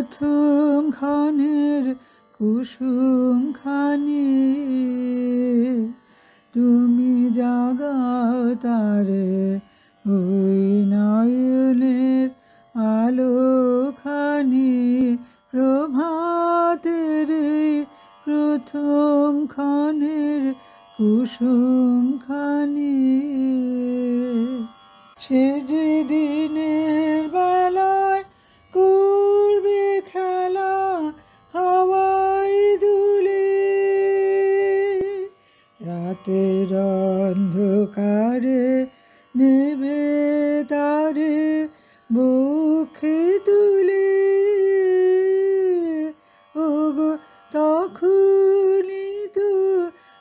প্রথম ক্ষণের কুসুম খানি তুমি জাগাও তারে ওই নয়নের আলোখানি প্রভাতের প্রথম ক্ষণের কুসুম খানি সে যে দিনের বেলায় করবে খেলা হাওয়ায় দুলে রাতের অন্ধকারে নেবে তারে বুকে তুলে ওগো তখনই তো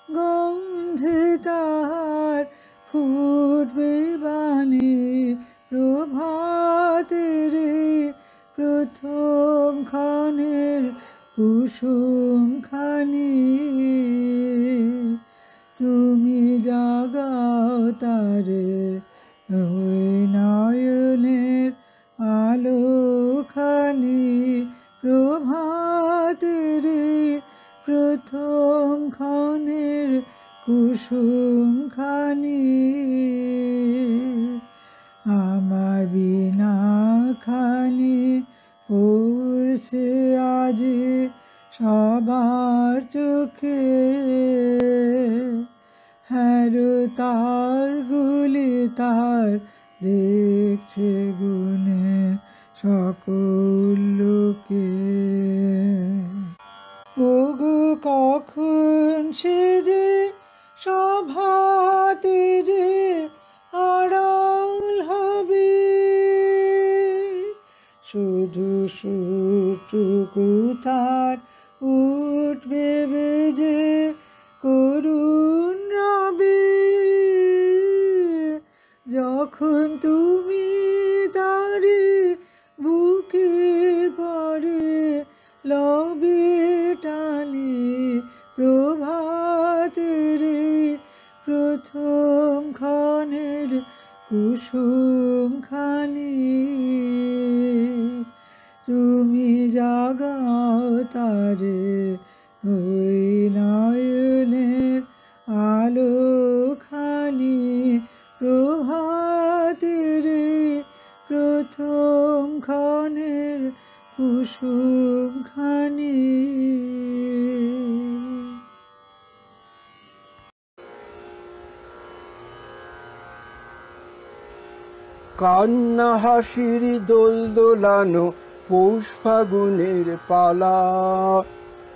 গন্ধে তার ফুটবে বাণী প্রভাতের প্রথম ক্ষণের কুসুম খানি তুমি জাগাও তারে ওই নয়নের আলোখানি প্রভাতের প্রথম ক্ষণের কুসুম খানি আমার বিনা খানি পড়ছে আজ সবার চোখে হ্যারো তার গুলি তার দেখছে গুনে সকল লোকে ওগো কখন সে যে সভাতে যে আড়াল হবে শুধু সুটুকু তার উঠবে বেজে করুণ রবে যখন তুমি তারে বুকের পরে লবে টানি প্রভাতের প্রথম ক্ষণের কুসুম খানি তুমি জাগাও তারে ওই নয়নের আলোখানি প্রভাতের প্রথম ক্ষণের কুসুম খানি কান্না হাসির দোল দোলানো পৌষ ফাগুনের পালা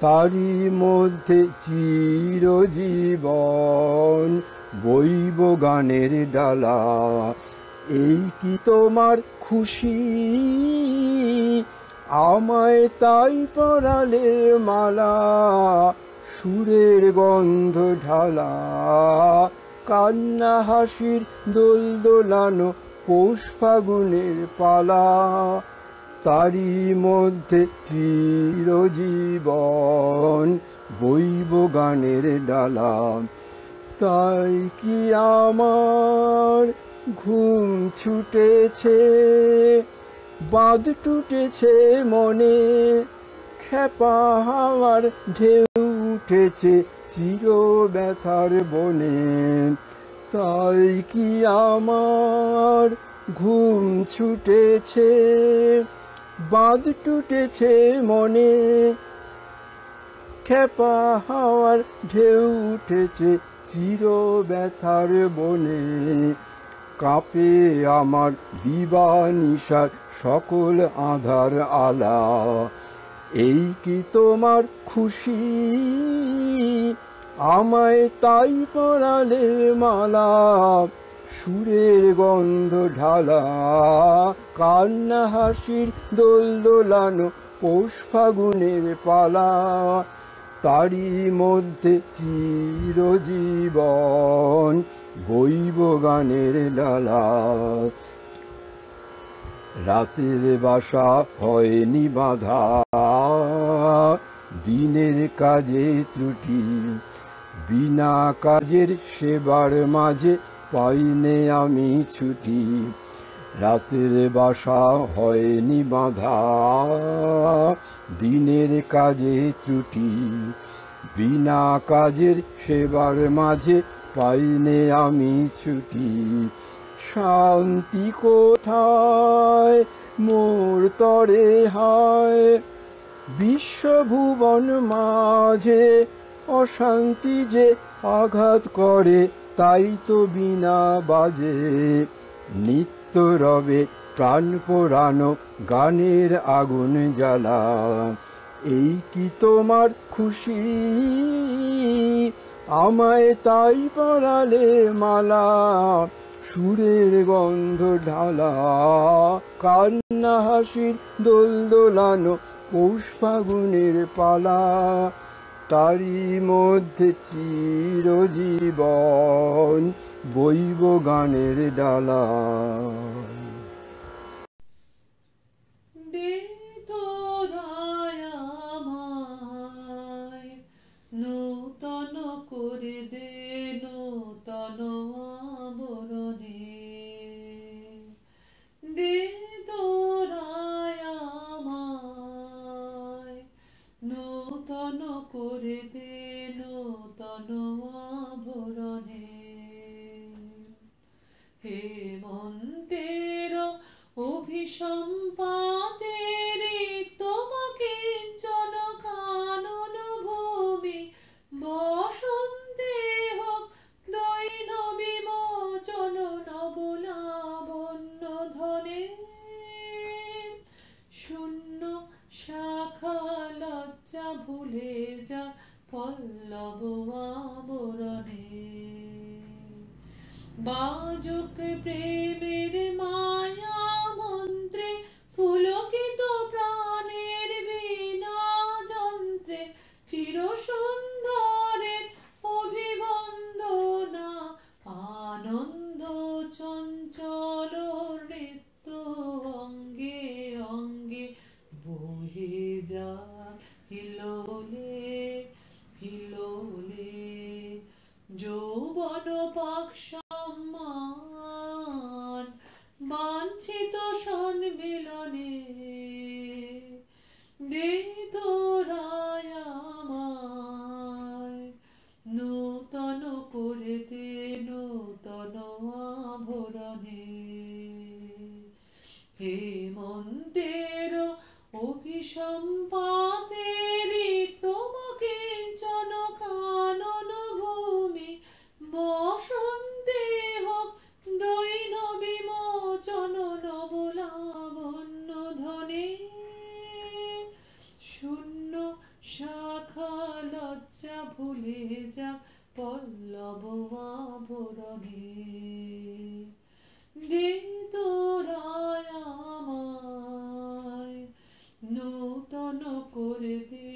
তারই মধ্যে চিরজীবন বইব গানের ডালা এই কি তোমার খুশি আমায় তাই পরালে মালা সুরের গন্ধ ঢালা কান্না হাসির দোল দোলানো পৌষ ফাগুনের পালা তারই মধ্যে চিরজীবন বইব গানের ডালা তাই কি আমার ঘুম ছুটেছে বাঁধ টুটেছে মনে খেপা হাওয়ার ঢেউ উঠেছে চির ব্যথার বনে তাই কি আমার ঘুম ছুটেছে বাঁধ টুটেছে মনে খেপা হাওয়ার ঢেউ উঠেছে চির ব্যথার বনে কাঁপে আমার দিবানিশার সকল আঁধার আলা এই কি তোমার খুশি আমায় তাই পরালে মালা সুরের গন্ধ ঢালা কান্না হাসির দোল দোলানো পৌষ ফাগুনের পালা তারই মধ্যে চিরজীবন বইব গানের ডালা রাতের বাসা হয়নি বাধা দিনের কাজে ত্রুটি বিনা কাজের সেবার মাঝে পাইনে আমি ছুটি রাতের বাসা হয়নি বাঁধা, দিনের কাজে ত্রুটি, বিনা কাজের সেবার মাঝে পাইনে আমি ছুটি। শান্তি কোথায় মোর তরে হায়, বিশ্বভুবন মাঝে অশান্তি যে আঘাত করে, তাই তো বিনা বাজে নিত্য রবে প্রাণ পোড়ানো গানের আগুন জ্বালা। এই কি তোমার খুশি, আমায় তাই পরালে মালা, সুরের গন্ধ ঢালা, কান্না হাসির দোল দোলানো পৌষ ফাগুনের পালা। তারই মধ্যে চিরজীবন বইব গানের ডালা। দে তোরায় আমায় নূতন করে দে, নূতন আবরণে। দে তোরায় আমায় নূতন করে দে, নূতন আবরণে। হেমন্তের অভিসম্পাতে রিক্ত কিঞ্চন কানন ভূমি, বসন্তে হোক দৈন বিমোচন নবলাবণ্য ধনে। শূন্য শাখা লজ্জা ভুলে যা পল্লব আবরণে। বাজুক প্রেমের মায়া মন্ত্রে, পুলকিত প্রাণের বীণা যন্ত্রে, চির সুন্দরের অভিবন্দনা, আনন্দ চঞ্চল নৃত্য অঙ্গে অঙ্গে বহে যা হিলোলে হিলোলে। যৌবন পাক সম্মান বাঞ্ছিত সম্মিলনে। দে তোরায় আমায় নূতন করে দে, নূতন আভরণে। হেমন্তের অভিসম্পাতে রিক্ত কিঞ্চন কানন ভূমি, বসন্তে হোক দৈন বিমোচন নবলাবণ্য ধনে। শূন্য শাখা লজ্জা ভুলে যা পল্লব আভরণে। দে তোরায় আমায় নূতন করে দে,